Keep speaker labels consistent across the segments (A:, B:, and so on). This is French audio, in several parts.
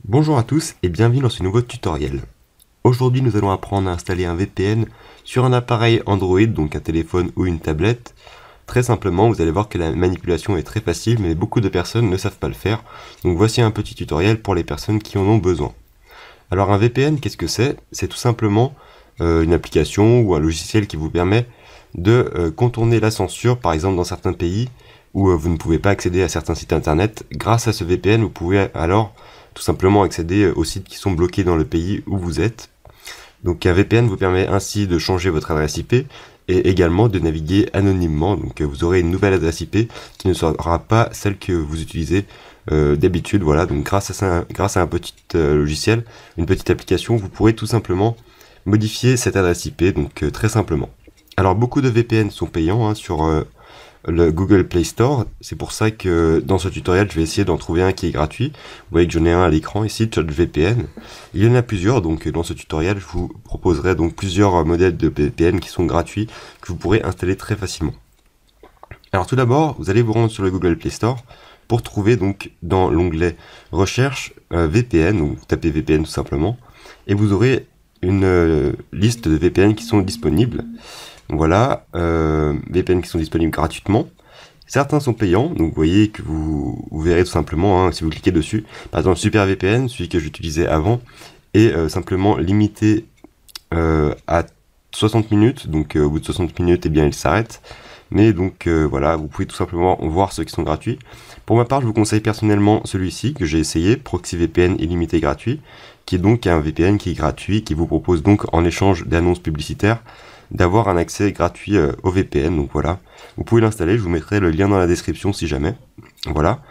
A: Bonjour à tous et bienvenue dans ce nouveau tutoriel. Aujourd'hui nous allons apprendre à installer un VPN sur un appareil Android, donc un téléphone ou une tablette. Très simplement, vous allez voir que la manipulation est très facile, mais beaucoup de personnes ne savent pas le faire. Donc voici un petit tutoriel pour les personnes qui en ont besoin. Alors un VPN, qu'est-ce que c'est? C'est tout simplement une application ou un logiciel qui vous permet de contourner la censure, par exemple dans certains pays où vous ne pouvez pas accéder à certains sites internet. Grâce à ce VPN, vous pouvez alors tout simplement accéder aux sites qui sont bloqués dans le pays où vous êtes. Donc un VPN vous permet ainsi de changer votre adresse IP et également de naviguer anonymement. Donc vous aurez une nouvelle adresse IP qui ne sera pas celle que vous utilisez d'habitude. Voilà, donc grâce à un petit logiciel, une petite application, vous pourrez tout simplement modifier cette adresse IP, donc très simplement. Alors beaucoup de VPN sont payants sur le Google Play Store. C'est pour ça que dans ce tutoriel, je vais essayer d'en trouver un qui est gratuit. Vous voyez que j'en ai un à l'écran ici, ChatVPN. Il y en a plusieurs, donc dans ce tutoriel, je vous proposerai donc plusieurs modèles de VPN qui sont gratuits, que vous pourrez installer très facilement. Alors tout d'abord, vous allez vous rendre sur le Google Play Store pour trouver donc dans l'onglet Recherche VPN, donc vous tapez VPN tout simplement, et vous aurez une liste de VPN qui sont disponibles. Voilà, VPN qui sont disponibles gratuitement. Certains sont payants, donc vous voyez que vous verrez tout simplement si vous cliquez dessus. Par exemple, SuperVPN, celui que j'utilisais avant, est simplement limité à 60 minutes. Donc au bout de 60 minutes, eh bien, il s'arrête. Mais donc voilà, vous pouvez tout simplement voir ceux qui sont gratuits. Pour ma part, je vous conseille personnellement celui-ci que j'ai essayé, ProxyVPN illimité gratuit, qui est donc un VPN qui est gratuit, qui vous propose donc en échange d'annonces publicitaires d'avoir un accès gratuit au VPN. Donc voilà, vous pouvez l'installer, je vous mettrai le lien dans la description si jamais. Voilà,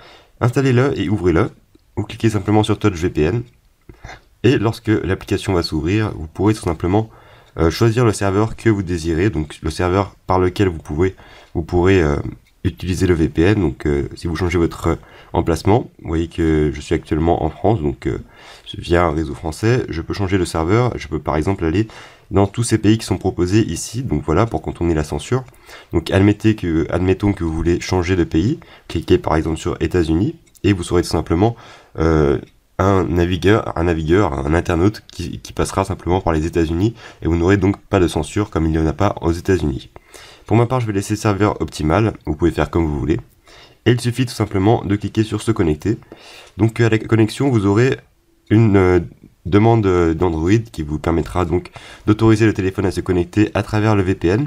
A: installez-le et ouvrez-le. Vous cliquez simplement sur Touch VPN et lorsque l'application va s'ouvrir, vous pourrez tout simplement choisir le serveur que vous désirez, donc le serveur par lequel vous pourrez utiliser le VPN. Donc si vous changez votre emplacement, vous voyez que je suis actuellement en France, donc via un réseau français, je peux changer le serveur. Je peux par exemple aller dans tous ces pays qui sont proposés ici, donc voilà, pour contourner la censure. Donc admettons que vous voulez changer de pays, cliquez par exemple sur États-Unis et vous aurez tout simplement un internaute qui passera simplement par les États-Unis et vous n'aurez donc pas de censure comme il n'y en a pas aux États-Unis. Pour ma part, je vais laisser serveur optimal, vous pouvez faire comme vous voulez. Et il suffit tout simplement de cliquer sur se connecter. Donc à la connexion, vous aurez une demande d'Android qui vous permettra donc d'autoriser le téléphone à se connecter à travers le VPN.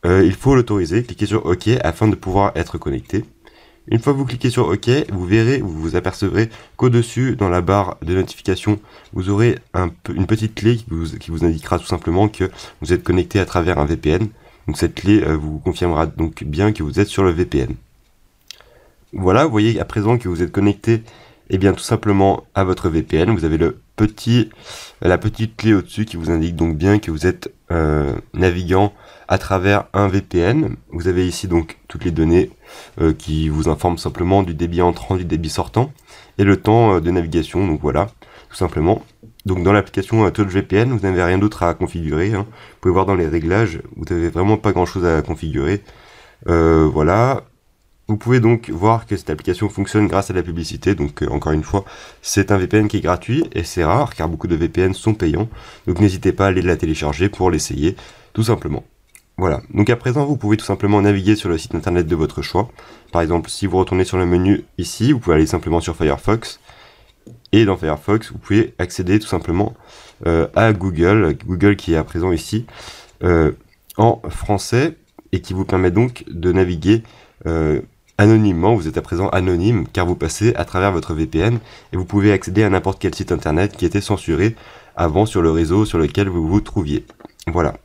A: Il faut l'autoriser, cliquez sur OK afin de pouvoir être connecté. Une fois que vous cliquez sur OK, vous apercevrez qu'au-dessus, dans la barre de notification, vous aurez une petite clé qui vous indiquera tout simplement que vous êtes connecté à travers un VPN. Donc cette clé vous confirmera donc bien que vous êtes sur le VPN. Voilà, vous voyez à présent que vous êtes connecté bien tout simplement à votre VPN. Vous avez la petite clé au-dessus qui vous indique donc bien que vous êtes naviguant à travers un VPN. Vous avez ici donc toutes les données qui vous informent simplement du débit entrant, du débit sortant et le temps de navigation. Donc voilà, tout simplement. Donc dans l'application TouchVPN, vous n'avez rien d'autre à configurer. Vous pouvez voir dans les réglages, vous n'avez vraiment pas grand-chose à configurer. Voilà. Vous pouvez donc voir que cette application fonctionne grâce à la publicité, donc encore une fois, c'est un VPN qui est gratuit, et c'est rare, car beaucoup de VPN sont payants, donc n'hésitez pas à aller la télécharger pour l'essayer, tout simplement. Voilà, donc à présent, vous pouvez tout simplement naviguer sur le site internet de votre choix. Par exemple, si vous retournez sur le menu ici, vous pouvez aller simplement sur Firefox, et dans Firefox, vous pouvez accéder tout simplement à Google qui est à présent ici, en français, et qui vous permet donc de naviguer anonymement. Vous êtes à présent anonyme car vous passez à travers votre VPN et vous pouvez accéder à n'importe quel site internet qui était censuré avant sur le réseau sur lequel vous vous trouviez. Voilà.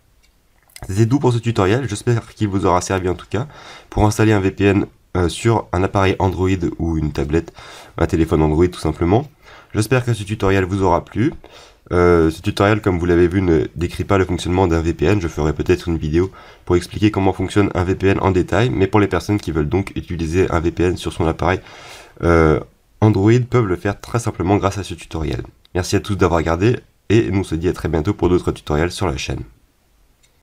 A: C'était tout pour ce tutoriel, j'espère qu'il vous aura servi en tout cas pour installer un VPN sur un appareil Android ou une tablette, un téléphone Android tout simplement. J'espère que ce tutoriel vous aura plu. Ce tutoriel, comme vous l'avez vu, ne décrit pas le fonctionnement d'un VPN. Je ferai peut-être une vidéo pour expliquer comment fonctionne un VPN en détail, mais pour les personnes qui veulent donc utiliser un VPN sur son appareil Android peuvent le faire très simplement grâce à ce tutoriel. Merci à tous d'avoir regardé et nous on se dit à très bientôt pour d'autres tutoriels sur la chaîne.